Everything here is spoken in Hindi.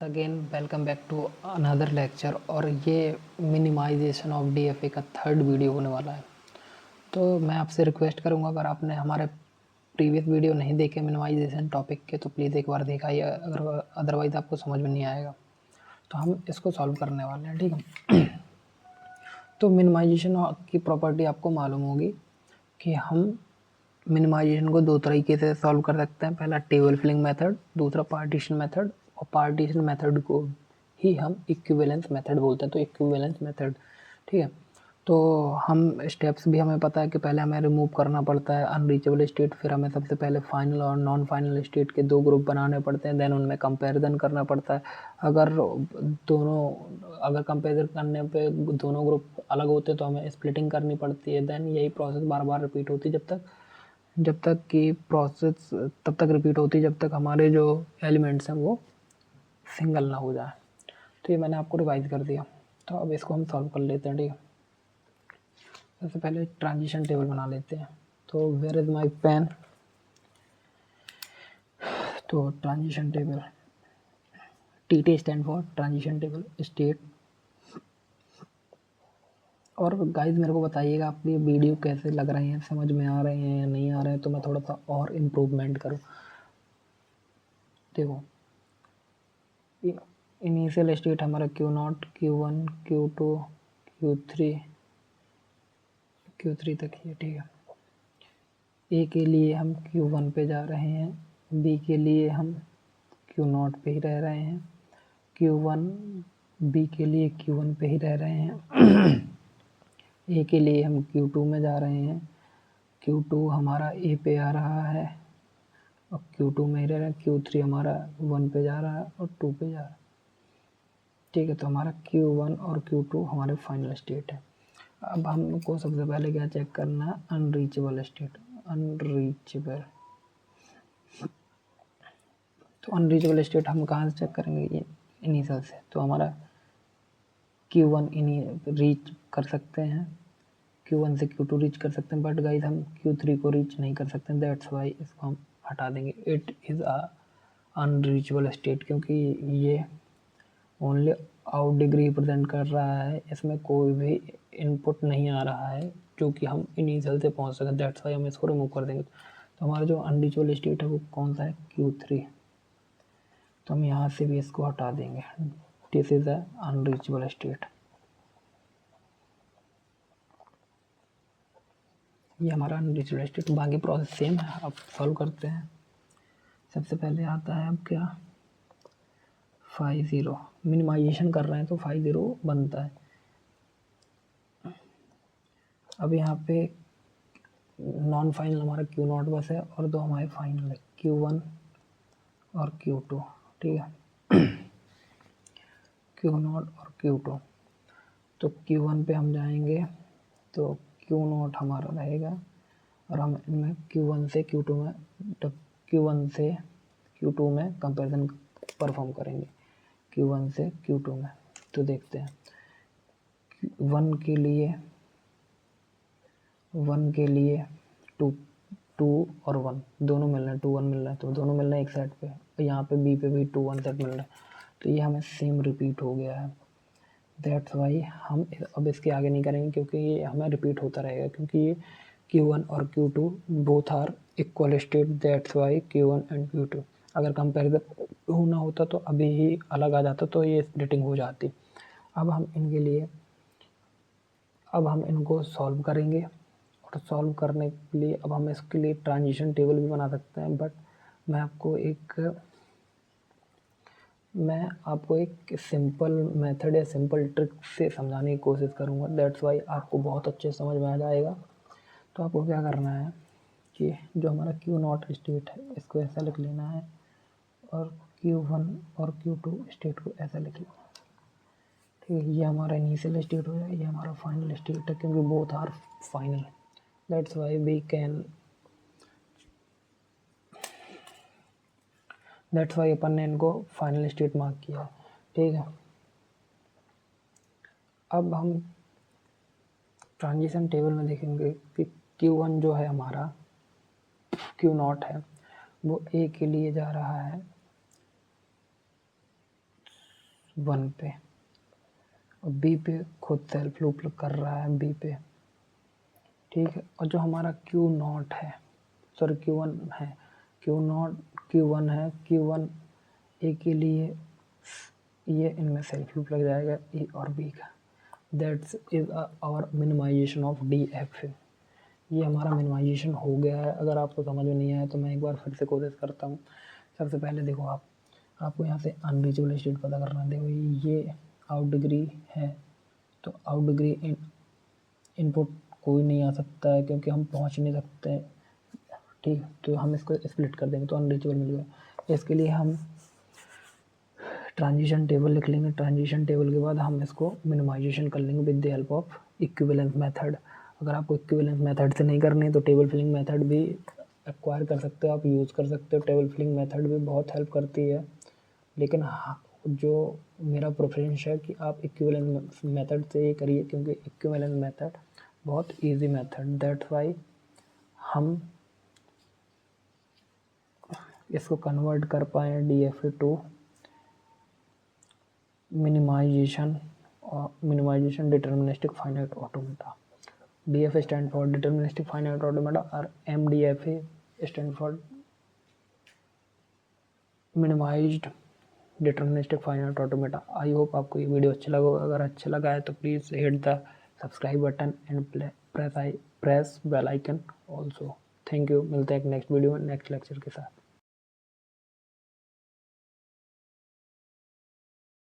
Again welcome back to another lecture. और ये मिनिमाइजेशन ऑफ डीएफए का थर्ड वीडियो होने वाला है। तो मैं आपसे रिक्वेस्ट करूंगा, अगर आपने हमारे प्रीवियस वीडियो नहीं देखे मिनिमाइजेशन टॉपिक के, तो प्लीज़ एक बार दिखाइए, अगर अदरवाइज़ आपको समझ में नहीं आएगा। तो हम इसको सॉल्व करने वाले हैं, ठीक है। तो मिनिमाइजेशन की प्रॉपर्टी आपको मालूम होगी कि हम मिनिमाइजेशन को दो तरीके से सॉल्व कर सकते हैं। पहला टेबल फिलिंग मेथड, दूसरा पार्टीशन मेथड। और पार्टीशन मेथड को ही हम इक्विवेलेंस मेथड बोलते हैं। तो इक्विवेलेंस मेथड, ठीक है। तो हम स्टेप्स भी हमें पता है कि पहले हमें रिमूव करना पड़ता है अनरीचेबल स्टेट, फिर हमें सबसे पहले फाइनल और नॉन फाइनल स्टेट के दो ग्रुप बनाने पड़ते हैं, देन उनमें कंपैरिजन करना पड़ता है। अगर कंपेयर करने पे दोनों ग्रुप अलग होते तो हमें स्प्लिटिंग करनी पड़ती है। देन यही प्रोसेस बार बार रिपीट होती है जब तक कि प्रोसेस तब तक रिपीट होती है जब तक हमारे जो एलिमेंट्स हैं वो सिंगल ना हो जाए। तो ये मैंने आपको रिवाइज कर दिया। तो अब इसको हम सॉल्व कर लेते हैं, ठीक है। सबसे पहले ट्रांजिशन टेबल बना लेते हैं। तो वेयर इज माय पेन। तो transition table, TT stand for transition table state. और गाइस मेरे को बताइएगा आपको ये वीडियो कैसे लग रहे हैं, समझ में आ रहे हैं या नहीं आ रहे हैं, तो मैं थोड़ा सा और इम्प्रूवमेंट करूँ। देखो, इनिशियल स्टेट हमारा Q0, Q1, Q2, Q3 तक ही है, ठीक है। ए के लिए हम Q1 पे जा रहे हैं, बी के लिए हम Q0 पे ही रह रहे हैं, Q1 बी के लिए Q1 पे ही रह रहे हैं, ए के लिए हम Q2 में जा रहे हैं, Q2 हमारा ए पे आ रहा है और Q2 में ही रह रहा है, Q3 हमारा 1 पे जा रहा है और 2 पे जा रहा है, ठीक है। तो हमारा Q1 और Q2 हमारे फाइनल स्टेट है। अब हमको सबसे पहले क्या चेक करना है, अनरीचेबल स्टेट। अनरीचेबल, तो अनरीचेबल स्टेट हम कहाँ से चेक करेंगे, ये इनिशियल से। तो हमारा Q1 रीच कर सकते हैं, Q1 से Q2 रीच कर सकते हैं, बट गाइस हम Q3 को रीच नहीं कर सकते, दैट्स वाई इसको हम हटा देंगे। It is a unreachable state, क्योंकि ये ओनली आउट डिग्री रिप्रेजेंट कर रहा है, इसमें कोई भी इनपुट नहीं आ रहा है जो कि हम इनिशियल से पहुंच सकें, दैट्स वाई हम इसको रिमूव कर देंगे। तो हमारा जो अनरीचेबल स्टेट है वो कौन सा है, Q3। तो हम यहाँ से भी इसको हटा देंगे, this is a unreachable state. ये हमारा अनरीचेबल स्टेट। बाकी प्रोसेस सेम है, अब सॉल्व करते हैं। सबसे पहले आता है अब क्या, 5 0। मिनिमाइजेशन कर रहे हैं तो 5 0 बनता है। अब यहाँ पे नॉन फाइनल हमारा Q0 बस है और दो हमारे फाइनल है, Q1 और Q2, ठीक है। Q0 और Q2। तो Q1 पे हम जाएंगे तो Q0 हमारा रहेगा और हम इनमें Q1 से Q2 में Q1 से Q2 में कंपैरिजन परफॉर्म करेंगे, Q1 से Q2 में। तो देखते हैं, 1 के लिए 2 और 1 दोनों मिल रहे हैं, 2 1 मिल रहा है, तो दोनों मिल रहे हैं एक सेट पे। और यहाँ पे बी पे भी 2 1 सेट मिल रहा है, तो ये हमें सेम रिपीट हो गया है, दैट्स वाई हम अब इसके आगे नहीं करेंगे, क्योंकि ये हमें रिपीट होता रहेगा, क्योंकि ये Q1 और Q2 both are equal state, that's why Q1 and Q2। अगर कंपेरिजन होना होता तो अभी ही अलग आ जाता, तो ये स्प्लिटिंग हो जाती। अब हम इनको सॉल्व करेंगे, और सॉल्व करने के लिए अब हम इसके लिए ट्रांजिशन टेबल भी बना सकते हैं, बट मैं आपको एक सिंपल मेथड या सिंपल ट्रिक से समझाने की कोशिश करूँगा, दैट्स वाई आपको बहुत अच्छे समझ में आ जाएगा। तो आपको क्या करना है कि जो हमारा Q0 स्टेट है इसको ऐसा लिख लेना है, और Q1 और Q2 स्टेट को ऐसा लिख लेना है, ठीक है। ये हमारा इनिशियल स्टेट हो जाए, ये हमारा फाइनल स्टेट है, क्योंकि both are final, that's why we can, that's why अपन ने इनको फाइनल स्टेट मार्क किया, ठीक है। अब हम ट्रांजिशन टेबल में देखेंगे कि Q1 जो है हमारा Q0 है, वो ए के लिए जा रहा है 1 पे, और बी पे खुद सेल्फ लूप कर रहा है बी पे, ठीक है। और जो हमारा Q0 है, सॉरी Q1 है, Q1 है, Q1 ए के लिए ये इनमें सेल्फ लूप लग जाएगा ए और बी का। That's is our minimization of D F. ये हमारा मिनिमाइजेशन हो गया है। अगर आपको समझ में नहीं आया तो मैं एक बार फिर से कोशिश करता हूँ। सबसे पहले देखो, आपको यहाँ से अनरीचेबल स्टेट पता करना है। देखो ये आउट डिग्री है, तो आउट डिग्री इनपुट कोई नहीं आ सकता है क्योंकि हम पहुँच नहीं सकते, ठीक। तो हम इसको स्प्लिट कर देंगे तो अनरीचेबल मिल गया। इसके लिए हम ट्रांजिशन टेबल लिख लेंगे। ट्रांजिशन टेबल के बाद हम इसको मिनिमाइजेशन कर लेंगे with the help of equivalence method. अगर आपको इक्विवेलेंस मेथड से नहीं करनी है तो टेबल फिलिंग मेथड भी एक्वायर कर सकते हो, आप यूज़ कर सकते हो। टेबल फिलिंग मेथड भी बहुत हेल्प करती है, लेकिन जो मेरा प्रेफरेंस है कि आप इक्विवेलेंस मेथड से ही करिए, क्योंकि इक्विवेलेंस मेथड बहुत ईजी मेथड, दैट्स वाई हम इसको कन्वर्ट कर पाए DFA to minimization deterministic finite automata. DFA stand for deterministic finite automata और MDFA stand for minimized deterministic finite automata. I hope आपको ये वीडियो अच्छा लगा होगा। अगर अच्छा लगा है तो please hit the subscribe button and press bell icon also. Thank you. मिलते हैं एक नेक्स्ट वीडियो में नेक्स्ट लेक्चर के साथ।